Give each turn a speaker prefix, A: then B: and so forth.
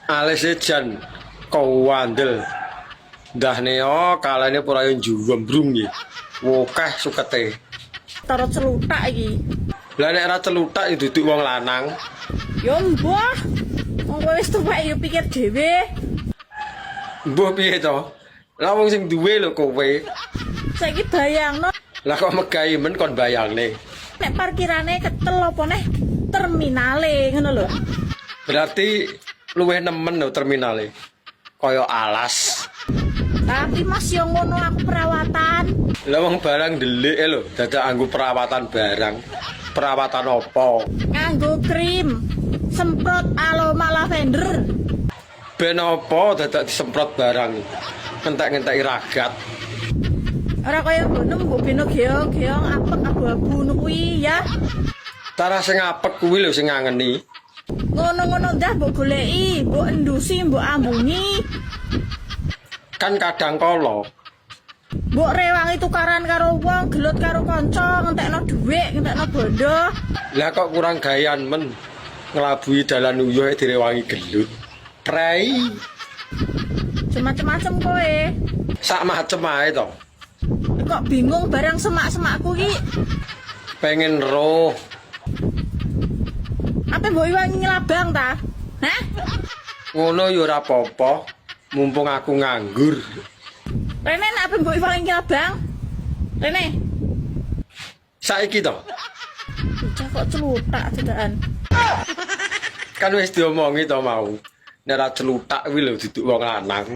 A: Alise jan kawandel. Ndah neo kalane pura yo njumbrung iki. Wokeh sukete.
B: Taro celutak iki.
A: Lah nek ora celutak itu duduk wong lanang.
B: Yo mbah. Wong kowe wis tuwek yo pikir dhewe.
A: Mbah piye to? Lah wong sing duwe lho kowe.
B: Saiki bayangno
A: Lah kok megahi men kon bayangne.
B: nek parkirane ketel apa neh terminale ngono lho.
A: Berarti luwih nemen lho terminale. Kaya alas.
B: Tapi Mas yo ngono aku perawatan.
A: Lah wong barang ndelik lho, dadak anggo perawatan barang. Perawatan apa?
B: Nganggo krim, semprot aroma lavender.
A: Ben apa dadak disemprot barang. Ngentek-ngenteki ragat.
B: Ora kaya ngono mbok beno geong-geong apek abu-abu ngono kuwi ya.
A: Tara sing apek kuwi lho sing ngangeni.
B: Ngono-ngono ndah mbok goleki, mbok endusi, mbok ambungi.
A: Kan kadang kala
B: Mbok rewangi tukaran karo wong, gelut karo kanca, ngentekno dhuwit, ngentekno bondo.
A: lah kok kurang gayan men ngelabui dalan uyuh direwangi gelut. Prei
B: Macem-macem kowe.
A: sak macem ae to.
B: Kok bingung barang semak-semakku ki?
A: Pengen roh.
B: Apa mbok iwangi ngelabang ta? Hah?
A: Ngono ya ora apa-apa. Mumpung aku nganggur.
B: Rene nek apa mbok iwangi ngelabang? Rene,
A: Saiki to.
B: bocah kok celutak dadakan.
A: Kan wis diomongi to mau. Nek ora celutak kuwi lho duduk wong lanang.